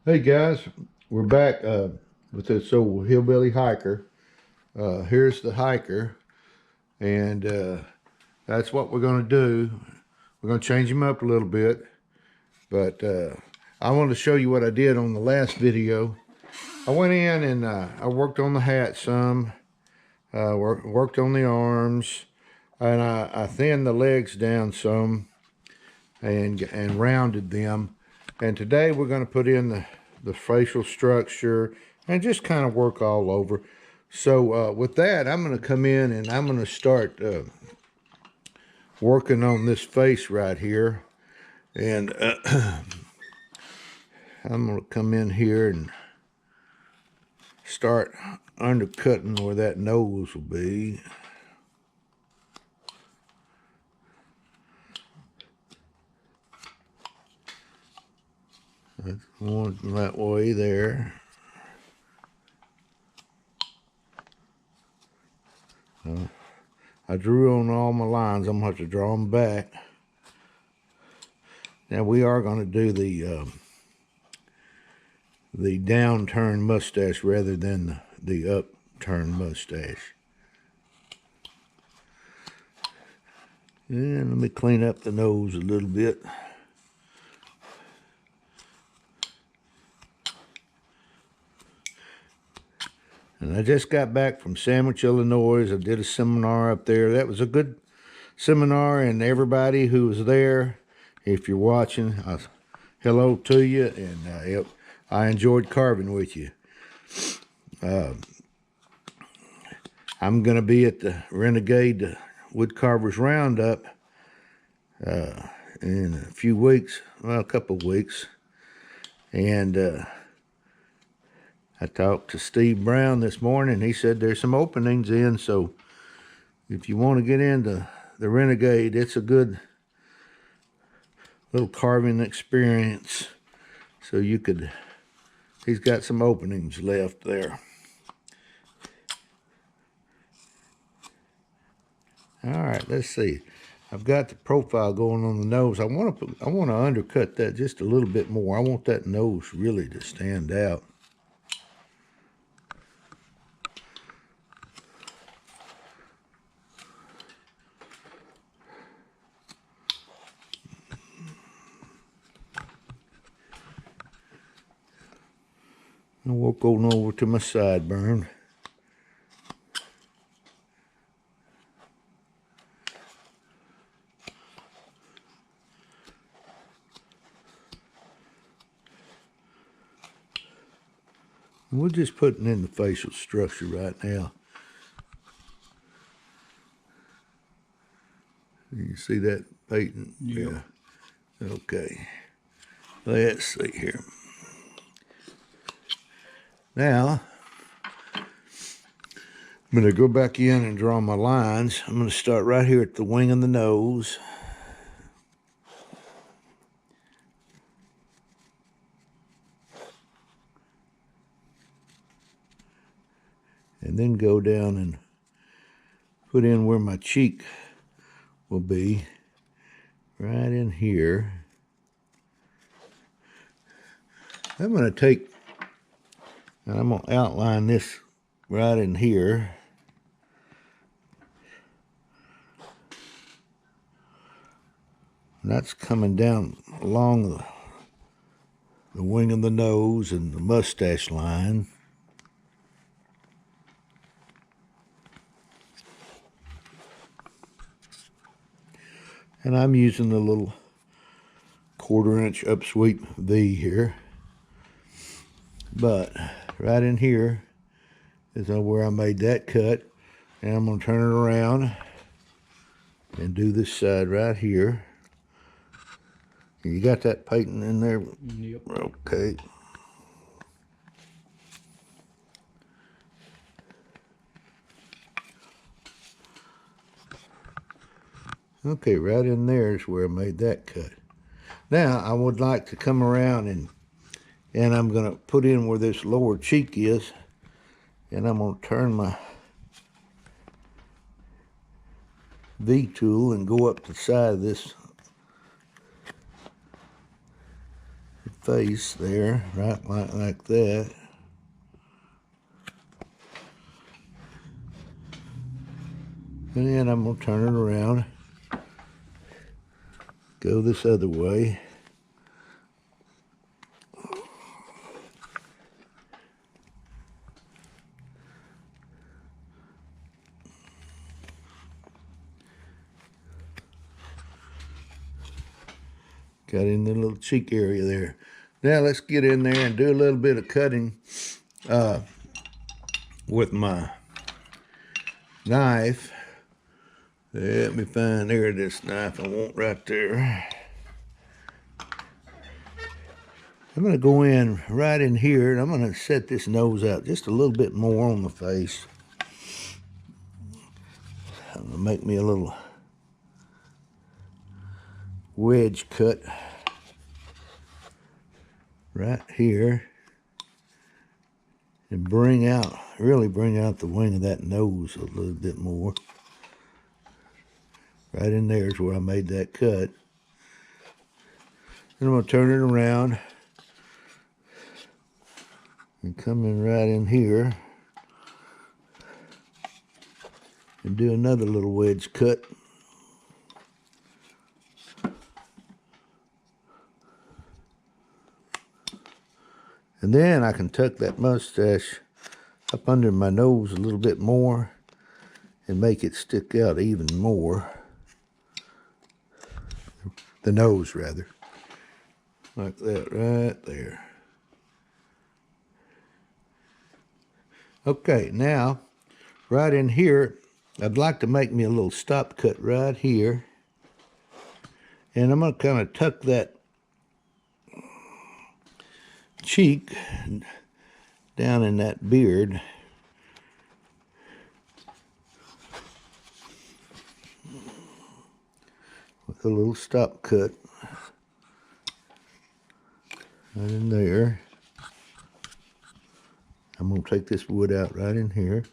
Hey guys, we're back with this old Hillbilly Hiker. Here's the hiker, and that's what we're going to do. We're going to change him up a little bit, but I want to show you what I did on the last video. I went in and I worked on the hat some, worked on the arms, and I thinned the legs down some and rounded them. And today we're going to put in the facial structure and just kind of work all over. So with that, I'm going to come in and I'm going to start working on this face right here. And I'm going to come in here and start undercutting where that nose will be. That's one that way there. I drew on all my lines. I'm going to have to draw them back. Now we are going to do the downturned mustache rather than the upturned mustache. And let me clean up the nose a little bit. And I just got back from Sandwich, Illinois. I did a seminar up there. That was a good seminar, and everybody who was there, if you're watching, hello to you, and I enjoyed carving with you. I'm going to be at the Renegade Woodcarvers Roundup in a few weeks, well, a couple of weeks, and I talked to Steve Brown this morning. He said there's some openings in, so if you want to get into the Renegade, it's a good little carving experience. So you could, he's got some openings left there. All right, let's see. I've got the profile going on the nose. I want to undercut that just a little bit more. I want that nose really to stand out. And we'll go over to my sideburn. We're just putting in the facial structure right now. You see that patent? Yeah. Okay. Let's see here. Now, I'm going to go back in and draw my lines. I'm going to start right here at the wing of the nose. And then go down and put in where my cheek will be, right in here. I'm going to take, and I'm going to outline this right in here. And that's coming down along the wing of the nose and the mustache line. And I'm using the little 1/4-inch upsweep V here. But right in here is where I made that cut. And I'm going to turn it around and do this side right here. You got that patent in there? Yep. Okay. Okay, right in there is where I made that cut. Now, I would like to come around and I'm going to put in where this lower cheek is, and I'm going to turn my V tool and go up the side of this face there, right like that. And then I'm going to turn it around, go this other way. Got in the little cheek area there. Now let's get in there and do a little bit of cutting with my knife. Let me find there this knife I want right there. I'm going to go in right in here and I'm going to set this nose out just a little bit more on the face. I'm going to make me a little wedge cut right here and really bring out the wing of that nose a little bit more. Right in there is where I made that cut. Then I'm going to turn it around and come in right in here and do another little wedge cut. And then I can tuck that mustache up under my nose a little bit more and make it stick out even more. The nose, rather. Like that right there. Okay, now, right in here, I'd like to make me a little stop cut right here. And I'm going to kind of tuck that cheek down in that beard. With a little stop cut right in there. I'm going to take this wood out right in here.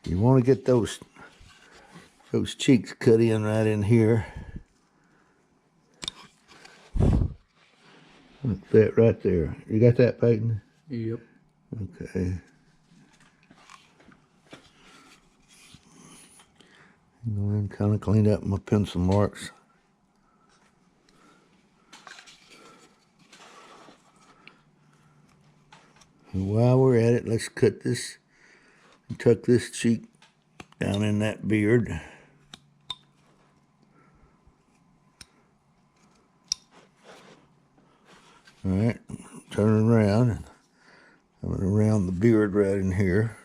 You want to get those cheeks cut in right in here. Like that right there. You got that, Peyton? Yep. Okay. Go and kind of clean up my pencil marks. And while we're at it, let's cut this and tuck this cheek down in that beard. All right, turn around. I'm going to round the beard right in here.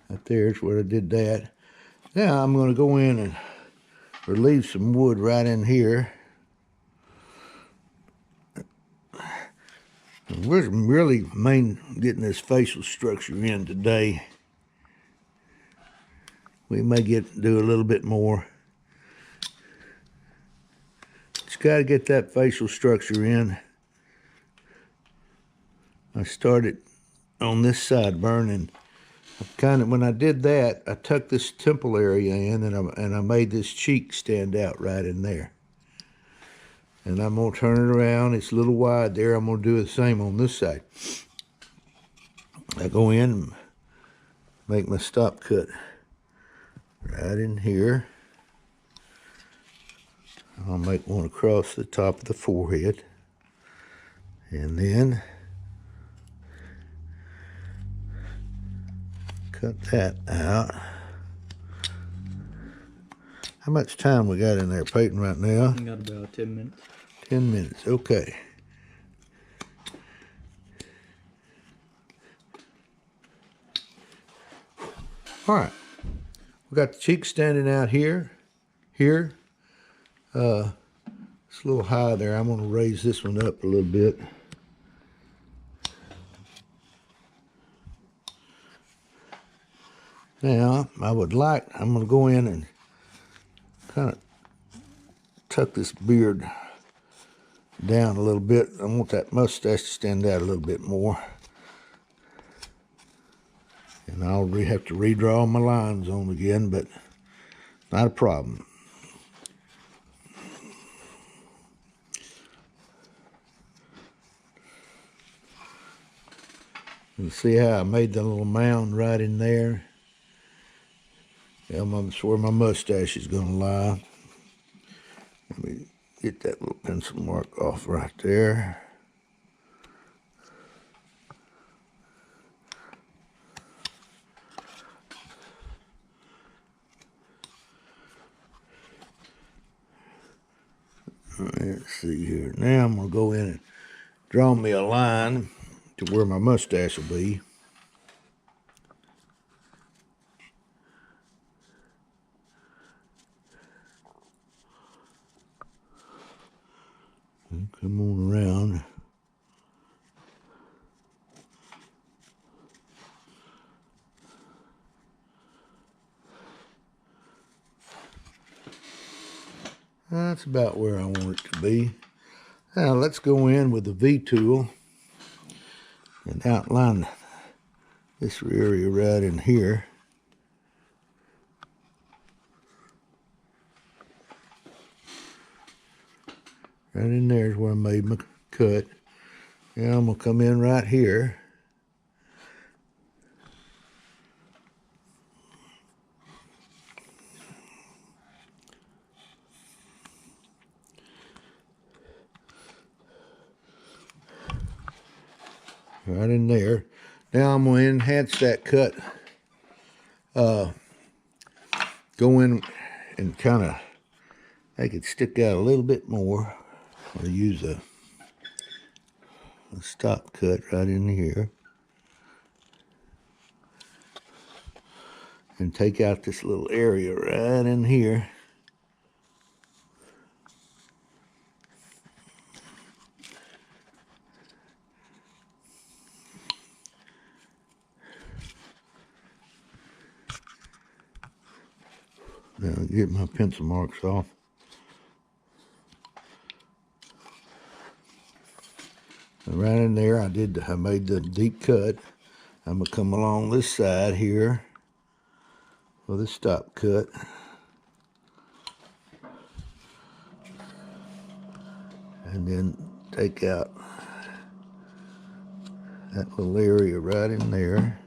Right there's where I did that. Now I'm going to go in and relieve some wood right in here. We're really getting this facial structure in today. We may do a little bit more. Just got to get that facial structure in. I started on this side burning. When I did that, I tucked this temple area in and I made this cheek stand out right in there. And I'm going to turn it around. It's a little wide there. I'm going to do the same on this side. I go in and make my stop cut right in here. I'll make one across the top of the forehead. And then cut that out. How much time we got in there, Peyton, right now? We got about 10 minutes. 10 minutes, okay. All right. We got the cheek standing out here. It's a little high there. I'm going to raise this one up a little bit. Now, I'm going to go in and kind of tuck this beard down a little bit. I want that mustache to stand out a little bit more. And I'll have to redraw my lines on again, but not a problem. You see how I made the little mound right in there? That's where my mustache is going to lie. Let me get that little pencil mark off right there. Let's see here. Now I'm going to go in and draw me a line to where my mustache will be. And come on around. That's about where I want it to be. Now let's go in with the V tool and outline this area right in here. Right in there is where I made my cut. Now I'm going to come in right here. Right in there. Now I'm going to enhance that cut. Go in and kind of make it stick out a little bit more. I'll use a stop cut right in here. And take out this little area right in here. Now get my pencil marks off. And right in there, I made the deep cut. I'm gonna come along this side here with a stop cut. And then take out that little area right in there.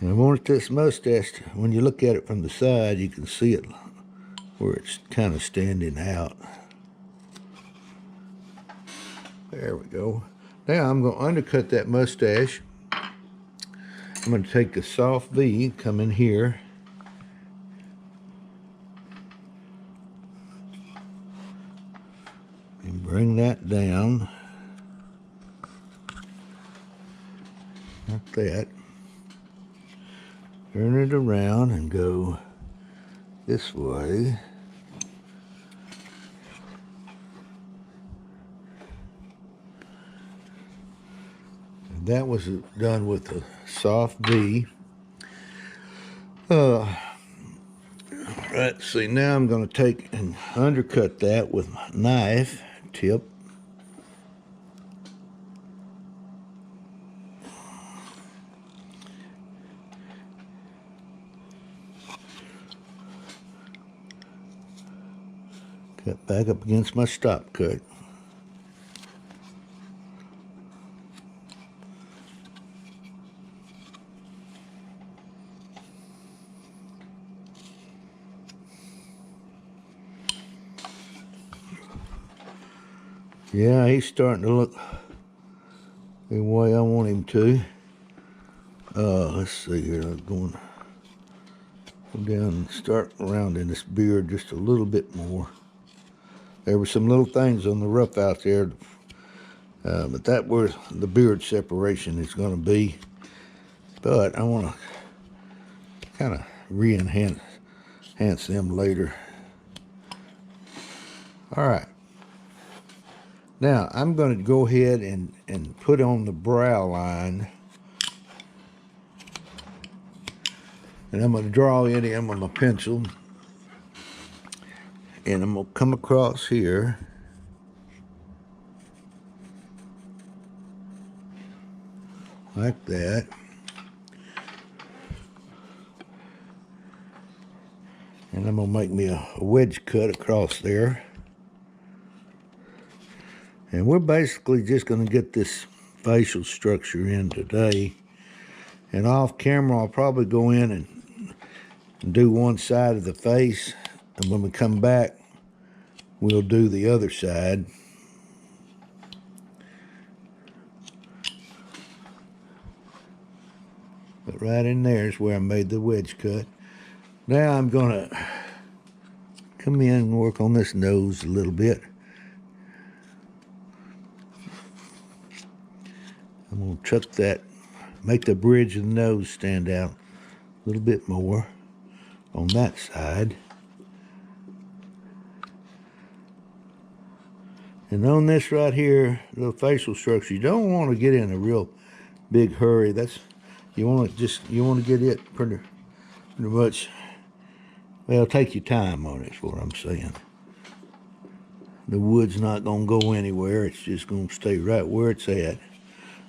And I wanted this mustache, when you look at it from the side, you can see it where it's kind of standing out. There we go. Now I'm going to undercut that mustache. I'm going to take a soft V, come in here. And bring that down. Like that. Turn it around and go this way. And that was done with a soft V. Let's see, now I'm going to take and undercut that with my knife tip. Cut back up against my stop cut. Yeah, he's starting to look the way I want him to. Let's see here. I'm going to go down and start rounding this beard just a little bit more. There were some little things on the rough out there, but that's where the beard separation is going to be. But I want to kind of re-enhance them later. All right. Now, I'm going to go ahead and put on the brow line. And I'm going to draw it in with my pencil. And I'm going to come across here. Like that. And I'm going to make me a wedge cut across there. And we're basically just going to get this facial structure in today. And off camera, I'll probably go in and do one side of the face. And when we come back, we'll do the other side. But right in there is where I made the wedge cut. Now I'm going to come in and work on this nose a little bit. I'm going to chuck that, make the bridge of the nose stand out a little bit more on that side. And on this right here, the facial structure, you don't want to get in a real big hurry. You want to get it pretty much. Well, take your time on it, is what I'm saying. The wood's not going to go anywhere. It's just going to stay right where it's at.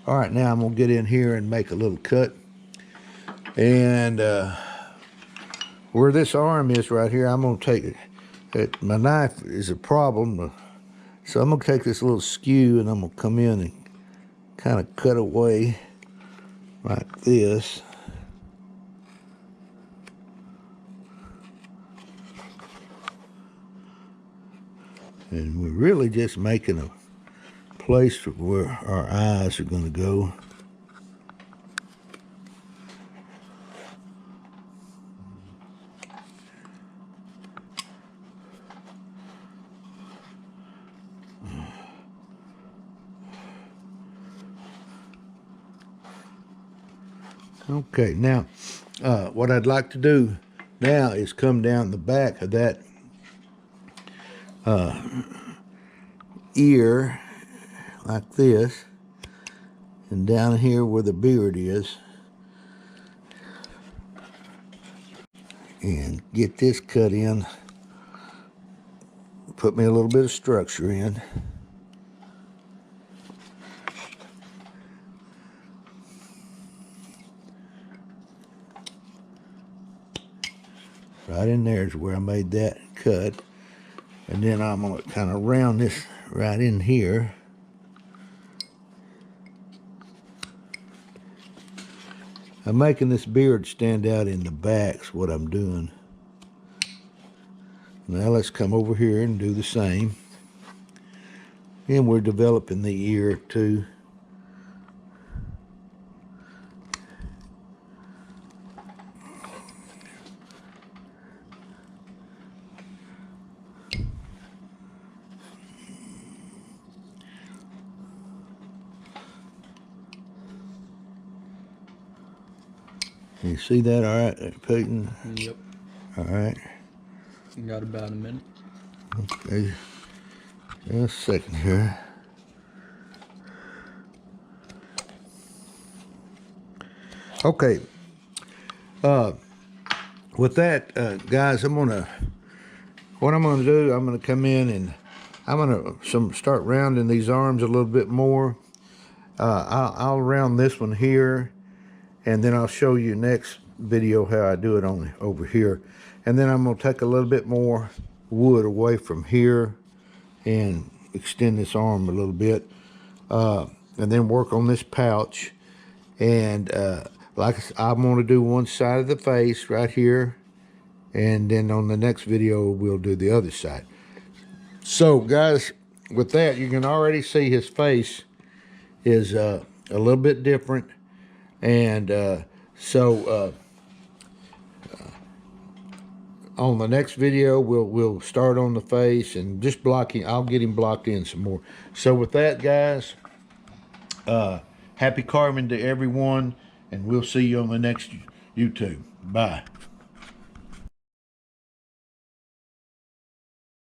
All right, now I'm going to get in here and make a little cut. And where this arm is right here, I'm going to take it. My knife is a problem, so I'm going to take this little skew and I'm going to come in and kind of cut away like this. And we're really just making a place for where our eyes are going to go. Okay, now what I'd like to do now is come down the back of that ear like this, and down here where the beard is, and get this cut in, put me a little bit of structure in. Right in there is where I made that cut. And then I'm going to kind of round this right in here. I'm making this beard stand out in the back's what I'm doing. Now let's come over here and do the same. And we're developing the ear too. You see that all right, Peyton? Yep. All right. You got about a minute. Okay. Just a second here. Okay. With that, guys, what I'm gonna do, I'm gonna come in and I'm gonna start rounding these arms a little bit more. I'll round this one here, and then I'll show you next video how I do it over here. And then I'm gonna take a little bit more wood away from here and extend this arm a little bit, and then work on this pouch. And like I said, I'm gonna do one side of the face right here, and then on the next video we'll do the other side. So guys, with that, you can already see his face is a little bit different. And on the next video, we'll start on the face and just blocking. I'll get him blocked in some more. So with that, guys, happy carving to everyone, and we'll see you on the next YouTube. Bye.